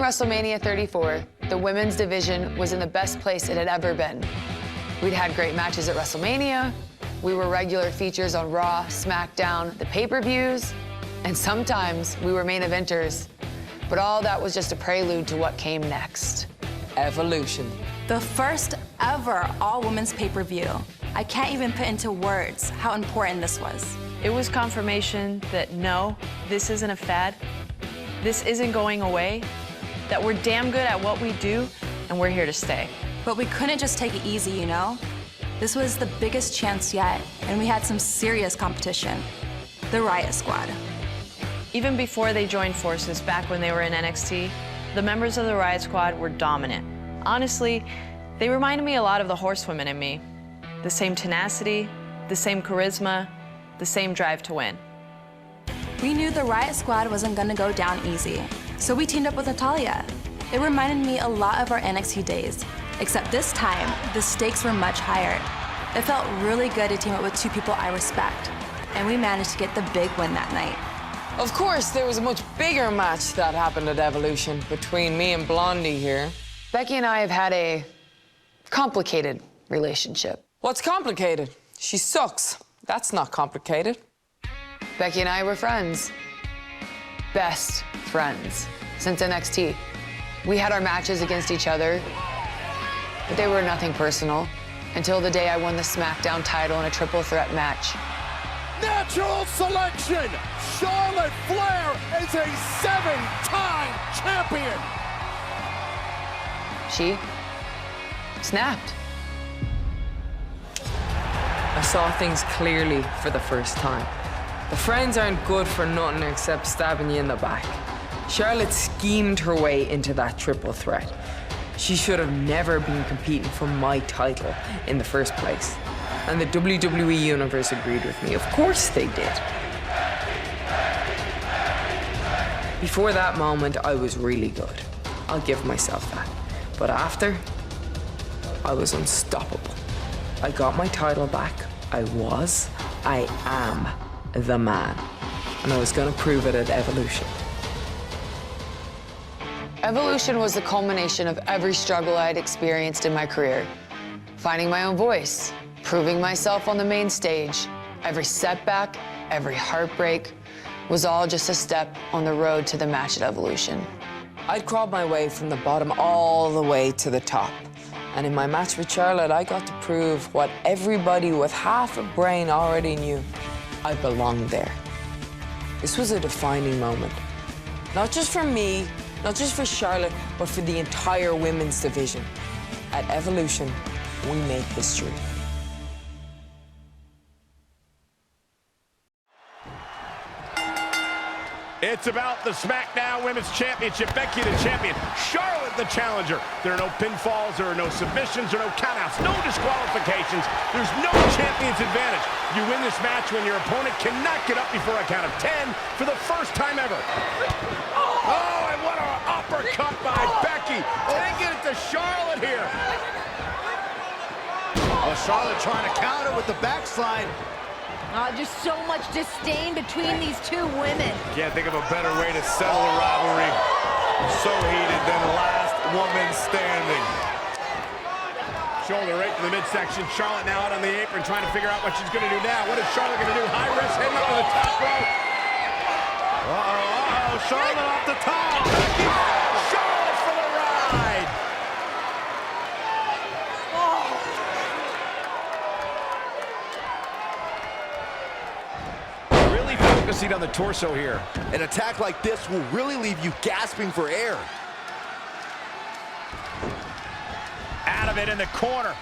WrestleMania 34, the women's division was in the best place it had ever been. We'd had great matches at WrestleMania, we were regular features on Raw, SmackDown, the pay-per-views, and sometimes we were main eventers. But all that was just a prelude to what came next. Evolution. The first ever all-women's pay-per-view. I can't even put into words how important this was. It was confirmation that no, this isn't a fad, this isn't going away, that we're damn good at what we do, and we're here to stay. But we couldn't just take it easy, you know? This was the biggest chance yet, and we had some serious competition. The Riot Squad. Even before they joined forces back when they were in NXT, the members of the Riot Squad were dominant. Honestly, they reminded me a lot of the Horsewomen in me. The same tenacity, the same charisma, the same drive to win. We knew the Riot Squad wasn't gonna go down easy, so we teamed up with Natalya. It reminded me a lot of our NXT days, except this time, the stakes were much higher. It felt really good to team up with two people I respect, and we managed to get the big win that night. Of course, there was a much bigger match that happened at Evolution between me and Blondie here. Becky and I have had a complicated relationship. What's complicated? She sucks. That's not complicated. Becky and I were friends. Best friends since NXT. We had our matches against each other, but they were nothing personal until the day I won the SmackDown title in a triple threat match. Natural selection! Charlotte Flair is a 7-time champion! She snapped. I saw things clearly for the first time. The friends aren't good for nothing except stabbing you in the back. Charlotte schemed her way into that triple threat. She should have never been competing for my title in the first place. And the WWE Universe agreed with me. Of course they did. Before that moment, I was really good. I'll give myself that. But after, I was unstoppable. I got my title back. I am the man. And I was gonna prove it at Evolution. Evolution was the culmination of every struggle I'd experienced in my career. Finding my own voice, proving myself on the main stage. Every setback, every heartbreak was all just a step on the road to the match at Evolution. I'd crawled my way from the bottom all the way to the top. And in my match with Charlotte, I got to prove what everybody with half a brain already knew. I belonged there. This was a defining moment. Not just for me, not just for Charlotte, but for the entire women's division. At Evolution, we made history. It's about the SmackDown Women's Championship. Becky the champion, Charlotte the challenger. There are no pinfalls, there are no submissions, there are no countouts, no disqualifications. There's no champion's advantage. You win this match when your opponent cannot get up before a count of 10 for the first time ever. Oh, and what an uppercut by Becky. Taking it to Charlotte here. Oh, Charlotte trying to counter with the backslide. Just so much disdain between these two women. Can't think of a better way to settle a rivalry. So heated than last woman standing. Shoulder right to the midsection. Charlotte now out on the apron trying to figure out what she's going to do now. What is Charlotte going to do? High risk heading up to the top rope. Charlotte off the top. Becky, Charlotte for the ride. Really focusing on the torso here. An attack like this will really leave you gasping for air. Out of it in the corner.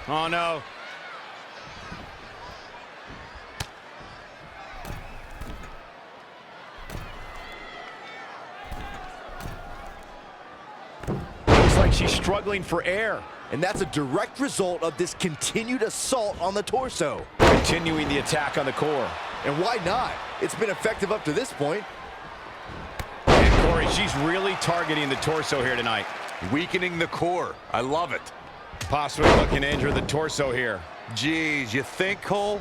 Oh, no. Looks like she's struggling for air. And that's a direct result of this continued assault on the torso. Continuing the attack on the core. And why not? It's been effective up to this point. And Corey, she's really targeting the torso here tonight. Weakening the core. I love it. Possibly looking to injure the torso here. Geez, you think, Cole?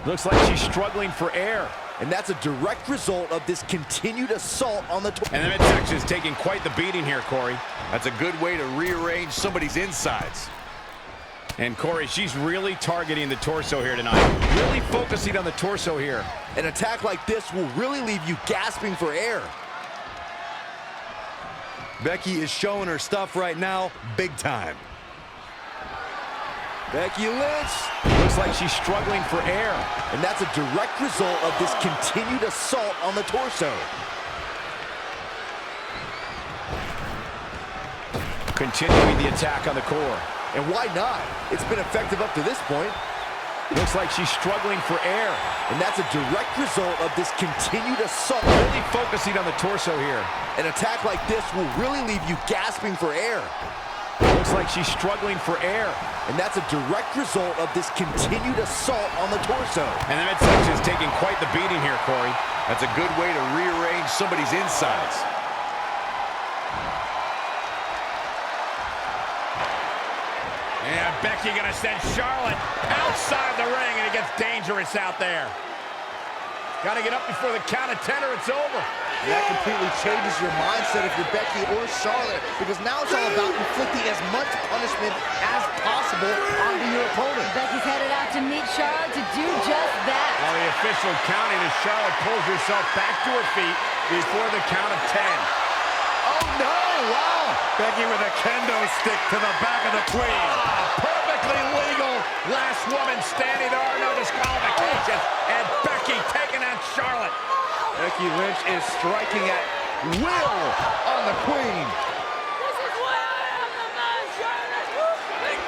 Looks like she's struggling for air. And that's a direct result of this continued assault on the torso. And the midsection is taking quite the beating here, Corey. That's a good way to rearrange somebody's insides. And Corey, she's really targeting the torso here tonight. Really focusing on the torso here. An attack like this will really leave you gasping for air. Becky is showing her stuff right now, big time. Becky Lynch. Looks like she's struggling for air. And that's a direct result of this continued assault on the torso. Continuing the attack on the core. And why not? It's been effective up to this point. Looks like she's struggling for air. And that's a direct result of this continued assault. Really focusing on the torso here. An attack like this will really leave you gasping for air. Looks like she's struggling for air. And that's a direct result of this continued assault on the torso. And the midsection is taking quite the beating here, Corey. That's a good way to rearrange somebody's insides. And Becky gonna send Charlotte outside the ring, and it gets dangerous out there. Gotta get up before the count of 10 or it's over. That completely changes your mindset if you're Becky or Charlotte, because now it's all about inflicting as much punishment as possible onto your opponent. Becky's headed out to meet Charlotte to do just that. Well, the official counting as Charlotte pulls herself back to her feet before the count of 10. Oh no, wow! Becky with a kendo stick to the back of the queen. Perfectly legal. Last woman standing. There are no disqualifications. And Becky taking out Charlotte. Becky Lynch is striking at will on the queen.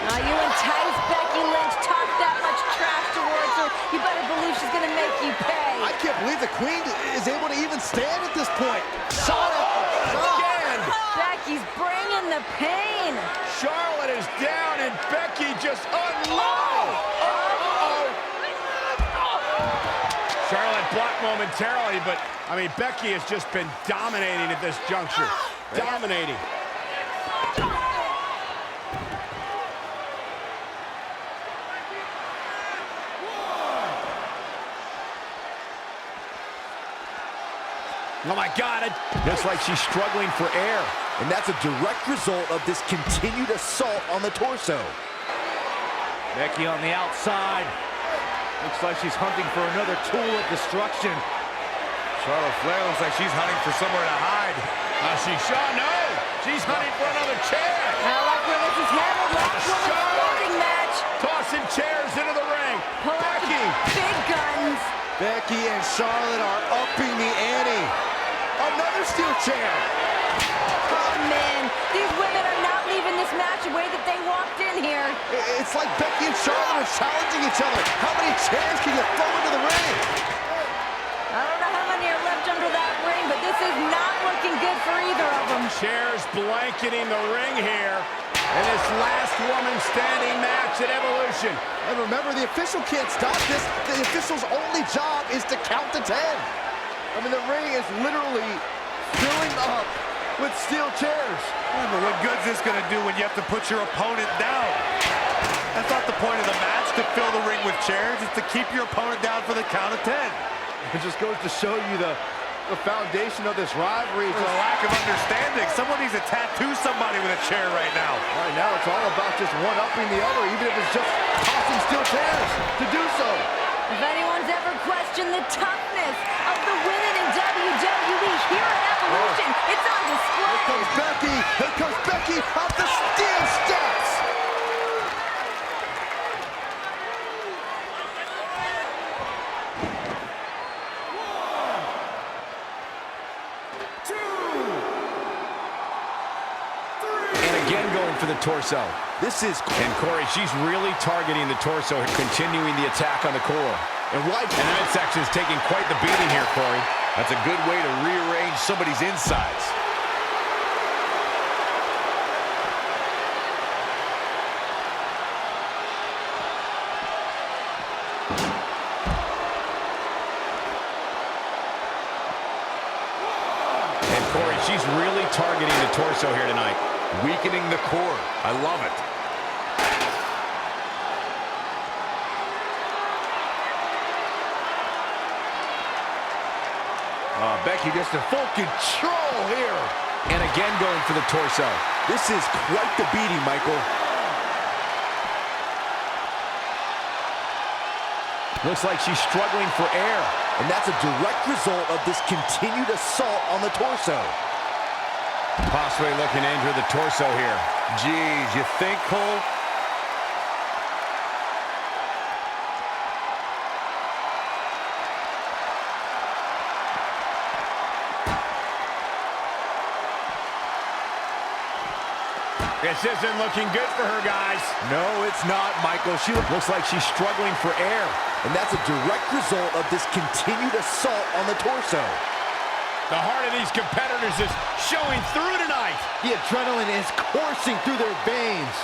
Now you entice Becky Lynch, talk that much trash towards her, you better believe she's gonna make you pay. I can't believe the queen is able to even stand at this point. Again. Becky's bringing the pain. Charlotte is down and Becky just unloads. Charlotte blocked momentarily, but, I mean, Becky has just been dominating at this juncture. Dominating. Oh, my God. It looks like she's struggling for air. And that's a direct result of this continued assault on the torso. Becky on the outside. Looks like she's hunting for another tool of destruction. Charlotte Flair looks like she's hunting for somewhere to hide. No. She's hunting for another chair. I like where this is headed. Last woman's sporting match. Tossing chairs into the ring. Pull out the big guns. Becky and Charlotte are upping the ante. Another steel chair. Oh, man. These women are not leaving this match the way that they walked in here. It's like Becky and Charlotte are challenging each other. How many chairs can you throw into the ring? I don't know how many are left under that ring, but this is not looking good for either of them. Chairs blanketing the ring here in this last woman standing match at Evolution. And remember, the official can't stop this. The official's only job is to count to 10. I mean, the ring is literally filling up with steel chairs. Yeah, but what good's this gonna do when you have to put your opponent down? That's not the point of the match, to fill the ring with chairs. It's to keep your opponent down for the count of 10. It just goes to show you the foundation of this rivalry. There's a lack of understanding. Someone needs to tattoo somebody with a chair right now. Right now, it's all about just one-upping the other, even if it's just tossing steel chairs to do so. If anyone's ever questioned the toughness of the women in WWE here at Evolution, it's on display. Here comes Becky. Here comes Becky up the steel steps. Again going for the torso. This is... And Corey, she's really targeting the torso, continuing the attack on the core. And why... And the midsection is taking quite the beating here, Corey. That's a good way to rearrange somebody's insides. And Corey, she's really targeting the torso here tonight. Weakening the core. I love it. Becky just in full control here. And again going for the torso. This is quite the beating, Michael. Looks like she's struggling for air. And that's a direct result of this continued assault on the torso. Possibly looking to injure the torso here. Geez, you think, Cole? This isn't looking good for her, guys. No, it's not, Michael. She looks like she's struggling for air. And that's a direct result of this continued assault on the torso. The heart of these competitors is showing through tonight. The adrenaline is coursing through their veins.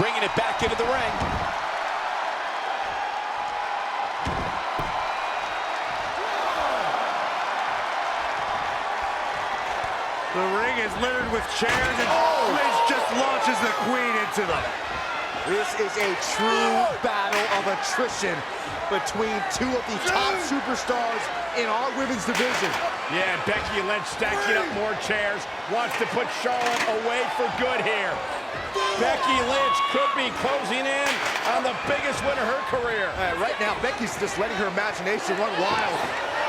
Bringing it back into the ring. The ring is littered with chairs, and Lynch just launches the queen into them. This is a true battle of attrition between two of the top superstars in our women's division. Yeah, Becky Lynch stacking up more chairs, wants to put Charlotte away for good here. Becky Lynch could be closing in on the biggest win of her career. Right now, Becky's just letting her imagination run wild.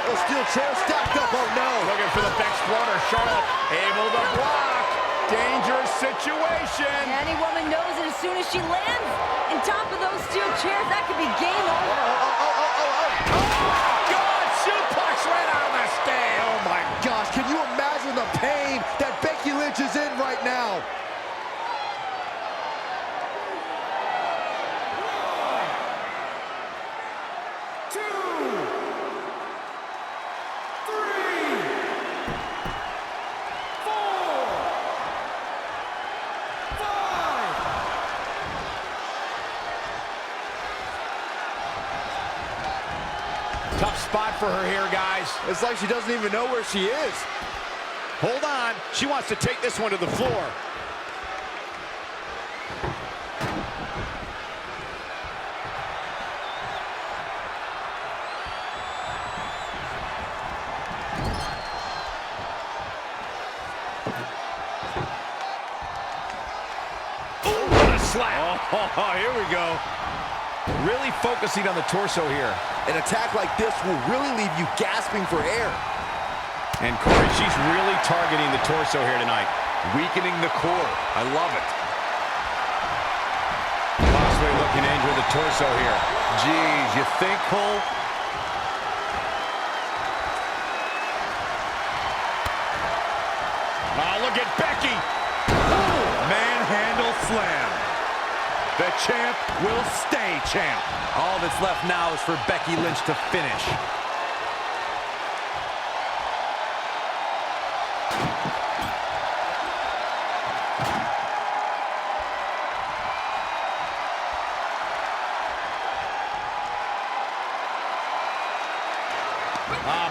Those steel chairs stacked up, oh no. Looking for the Exploder, Charlotte able to block. Dangerous situation. Any woman knows that as soon as she lands on top of those steel chairs, that could be game over. God, suplex right on the stand. Oh my gosh, can you imagine the pain that Becky Lynch is in right now? Tough spot for her here, guys. It's like she doesn't even know where she is. Hold on. She wants to take this one to the floor. Oh, what a slap. Oh, here we go. Really focusing on the torso here. An attack like this will really leave you gasping for air. And Corey, she's really targeting the torso here tonight. Weakening the core. I love it. Possibly looking to injure the torso here. Geez, you think, Cole? Oh, look at Becky. Manhandle slam. The champ will stay champ. All that's left now is for Becky Lynch to finish.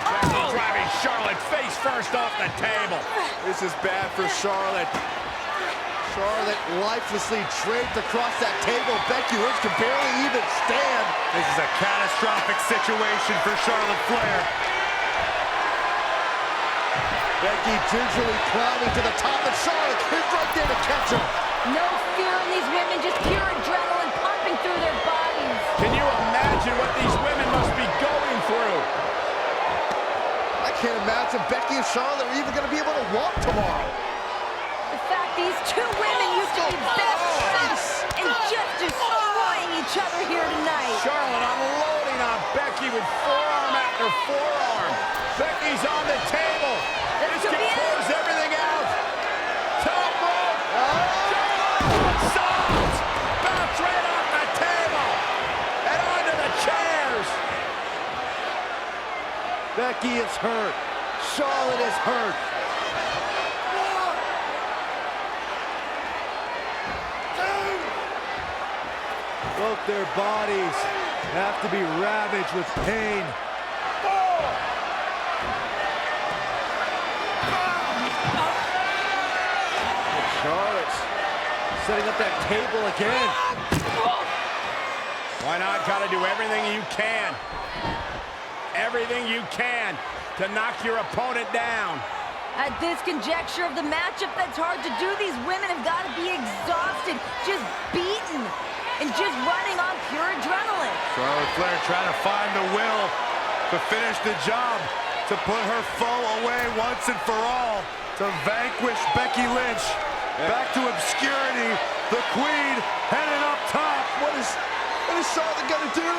Becky driving Charlotte face first off the table. This is bad for Charlotte. Charlotte lifelessly draped across that table. Becky Lynch can barely even stand. This is a catastrophic situation for Charlotte Flair. Becky gingerly climbing to the top, and Charlotte is right there to catch her. No fear in these women, just pure adrenaline pumping through their bodies. Can you imagine what these women must be going through? I can't imagine Becky and Charlotte are even going to be able to walk tomorrow. The fact these two women used to be best friends and just destroying each other here tonight. Charlotte unloading on Becky with forearm after forearm. Becky's on the table. This can close everything out. Top rope. Salt. Bounce right off the table. And onto the chairs. Becky is hurt. Charlotte is hurt. Both their bodies have to be ravaged with pain. Charlotte setting up that table again. Why not? Gotta do everything you can. Everything you can to knock your opponent down. At this conjecture of the matchup, that's hard to do. These women have got to be exhausted, just beaten, and just running on pure adrenaline. Charlotte Flair trying to find the will to finish the job, to put her foe away once and for all, to vanquish Becky Lynch. Back to obscurity, the Queen headed up top. What is Charlotte gonna do?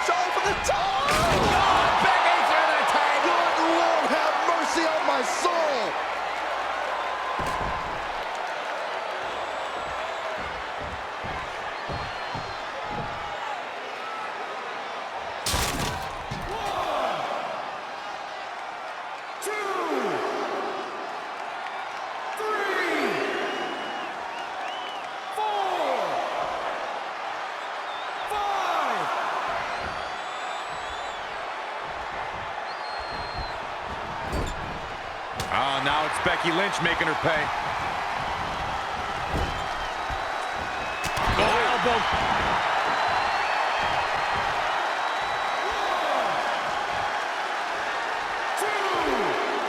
Charlotte for the top! Oh, Becky through the table! Good Lord, have mercy on my soul! Oh, now it's Becky Lynch making her pay. Oh, elbow.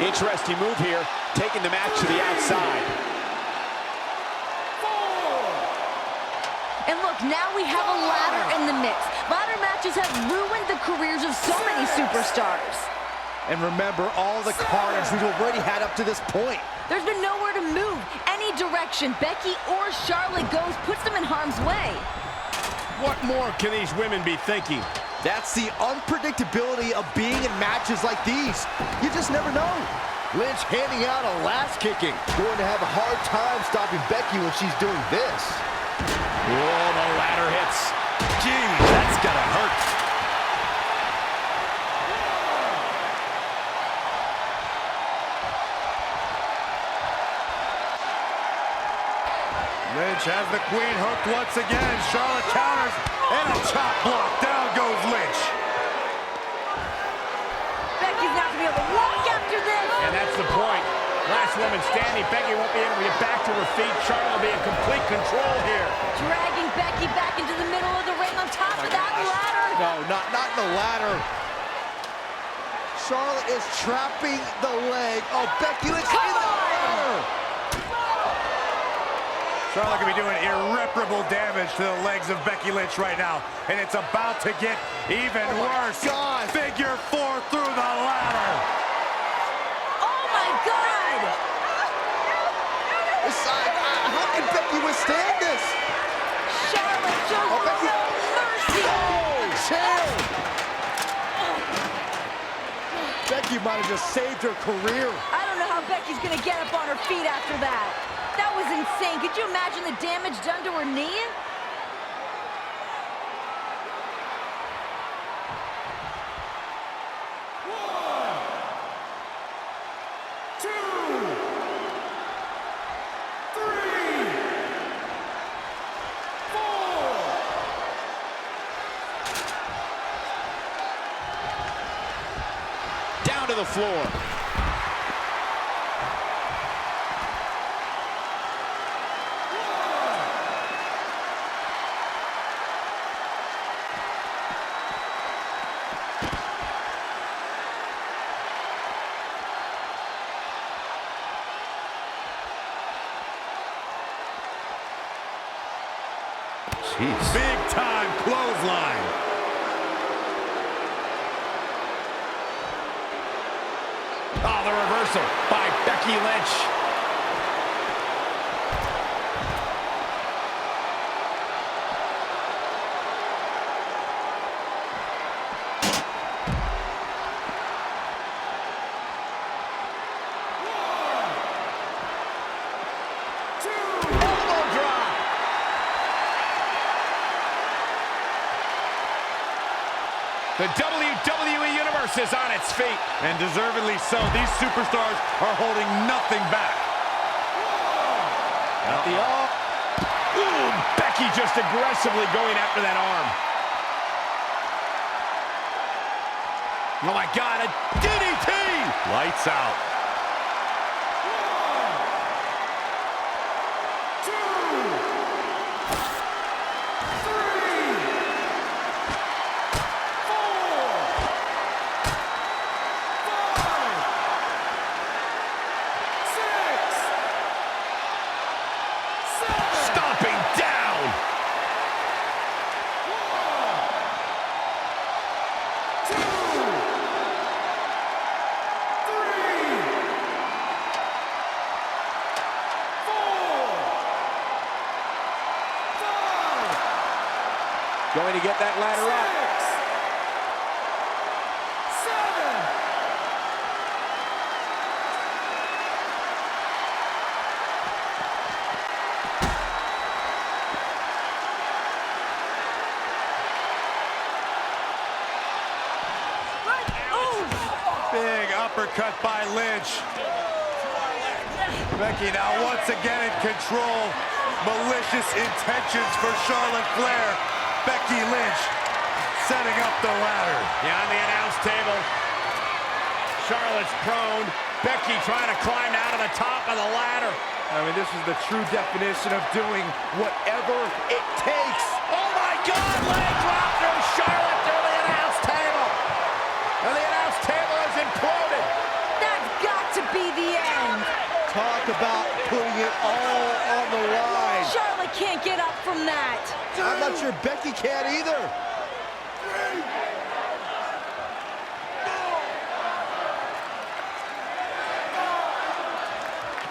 Interesting move here, taking the match to the outside. And look, now we have a ladder in the mix. Ladder matches have ruined the careers of so many superstars. And remember all the carnage we've already had up to this point. There's been nowhere to move. Any direction Becky or Charlotte goes puts them in harm's way. What more can these women be thinking? That's the unpredictability of being in matches like these. You just never know. Lynch handing out a last kicking. Going to have a hard time stopping Becky when she's doing this. Oh, the ladder hits. Geez, that's gotta hurt. Lynch has the Queen hooked once again. Charlotte counters, and a chop block. Down goes Lynch. Becky's not going to be able to walk after this. And that's the point. Last woman standing. Becky won't be able to get back to her feet. Charlotte will be in complete control here. Dragging Becky back into the middle of the ring on top of that ladder. No, not the ladder. Charlotte is trapping the leg. Oh, Becky Lynch in the ladder. Charlotte could be doing irreparable damage to the legs of Becky Lynch right now. And it's about to get even worse. God. Figure 4 through the ladder. Oh, my God. How can Becky withstand this? Charlotte shows Becky. no mercy. Oh, chair. Becky might have just saved her career. I don't know how Becky's going to get up on her feet after that. That was insane. Could you imagine the damage done to her knee? Down to the floor. Jeez. Big time clothesline. Oh, the reversal by Becky Lynch. The WWE Universe is on its feet. And deservedly so. These superstars are holding nothing back. At the arm. Ooh, Becky just aggressively going after that arm. Oh my God, a DDT! Lights out. 1, 2. Going to get that ladder up. 7. Big uppercut by Lynch. Becky now once again in control. Malicious intentions for Charlotte Flair. Becky Lynch setting up the ladder. Yeah, on the announce table. Charlotte's prone. Becky trying to climb out of the top of the ladder. I mean, this is the true definition of doing whatever it takes. Oh my God, leg drop through Charlotte through the announce table. And the announce table has imploded. That's got to be the end. Talk about putting it all on the line. Charlotte can't get up from that. I'm not sure Becky can either.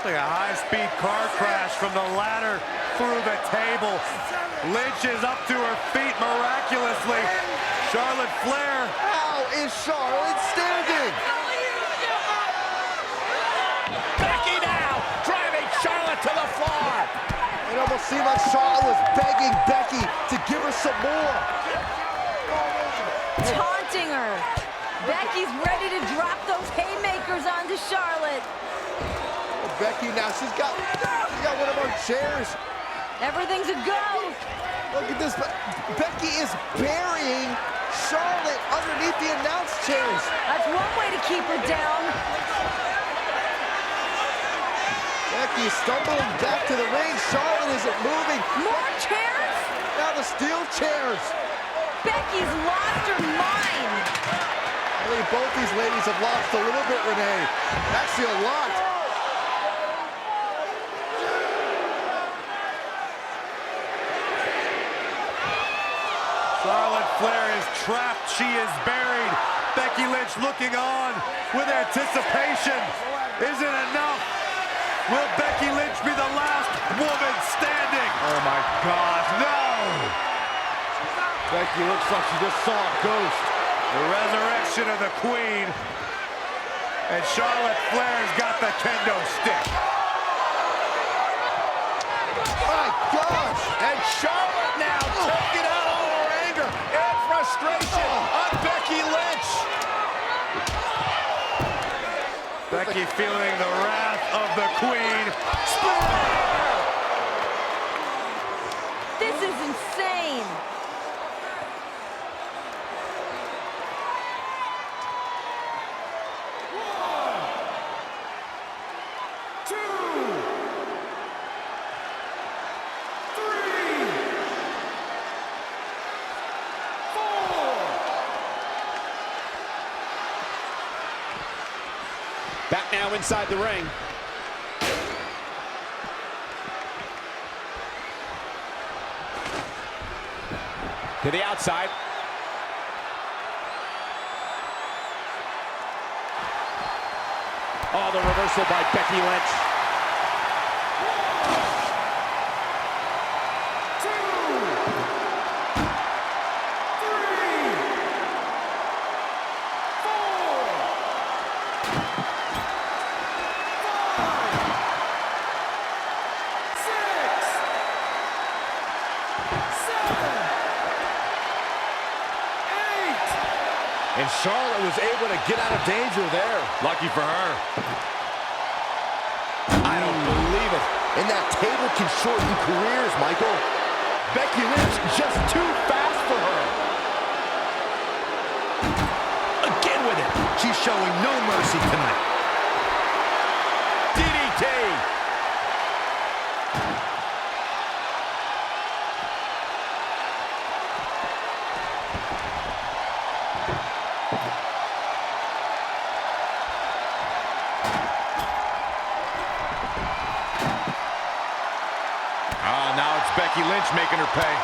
Like a high-speed car crash from the ladder through the table. Lynch is up to her feet miraculously. Charlotte Flair. How is Charlotte standing? Becky now driving Charlotte to the floor. It almost seemed like Charlotte was begging Becky to give her some more. Taunting her. Becky's ready to drop those haymakers onto Charlotte. Becky now, she's got one of our chairs. Everything's a go. Look at this. Becky is burying Charlotte underneath the announce chairs. That's one way to keep her down. Becky is stumbling back to the ring. Charlotte isn't moving. More chairs? Now the steel chairs. Becky's lost her mind. I think both these ladies have lost a little bit, Renee. Actually, a lot. Charlotte Flair is trapped. She is buried. Becky Lynch looking on with anticipation. Is it enough? Will Becky Lynch be the last woman standing? Oh my gosh, No! Becky looks like she just saw a ghost. The resurrection of the Queen. And Charlotte Flair's got the kendo stick. My gosh. And Charlotte now taking out all her anger and frustration on Becky Lynch. Becky feeling the wrath of the Queen. This is insane. Back now inside the ring. To the outside. Oh, the reversal by Becky Lynch. And Charlotte was able to get out of danger there. Lucky for her. I don't believe it. And that table can shorten careers, Michael. Becky Lynch just too fast for her. Again with it. She's showing no mercy tonight. DDT. Now it's Becky Lynch making her pay.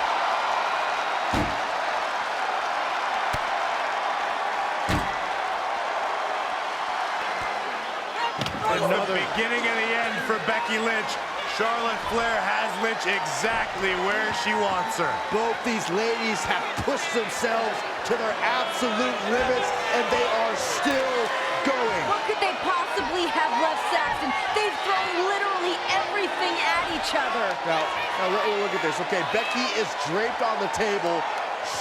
Another beginning and the end for Becky Lynch. Charlotte Flair has Lynch exactly where she wants her. Both these ladies have pushed themselves to their absolute limits, and they are still going. What could they possibly have left, Saxton? They've thrown literally everything at each other. Now look at this. Okay, Becky is draped on the table.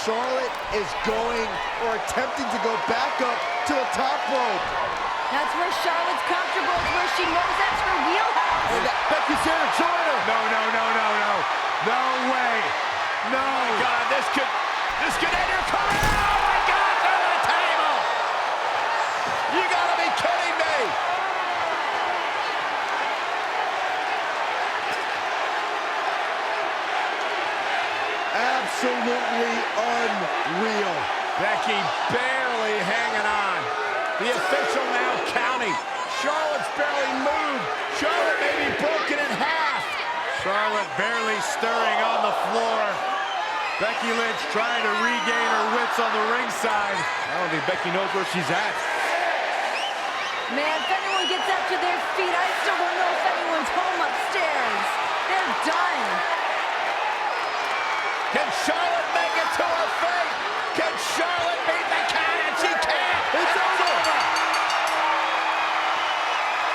Charlotte is going or attempting to go back up to the top rope. That's where Charlotte's comfortable. It's where she knows that's her wheelhouse. And Becky's here to join her. No. No way. No. Oh my God, this could end your career. Oh my God, through the table. You gotta be kidding me. Absolutely unreal. Becky barely hanging on. The official now counting. Charlotte's barely moved. Charlotte may be broken in half. Charlotte barely stirring on the floor. Becky Lynch trying to regain her wits on the ringside. I don't think Becky knows where she's at. Man, if anyone gets up to their feet, I still don't know if anyone's home upstairs. They're done. Can Charlotte make it to her fate? Can Charlotte beat the count? And she can't. It's over.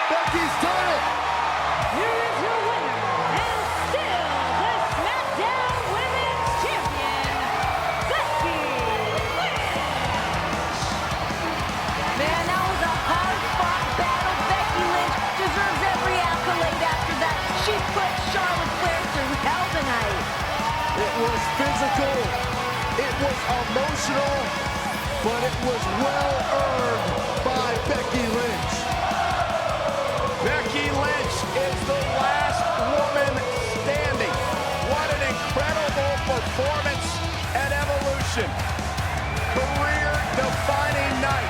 Becky's done it. Here is your winner, and still the SmackDown Women's Champion, Becky Lynch. Man, that was a hard-fought battle. Becky Lynch deserves every accolade after that. She put Charlotte Flair through hell tonight. It was physical. It was emotional. But it was well earned by Becky Lynch. Becky Lynch is the last woman standing. What an incredible performance at Evolution. Career-defining night.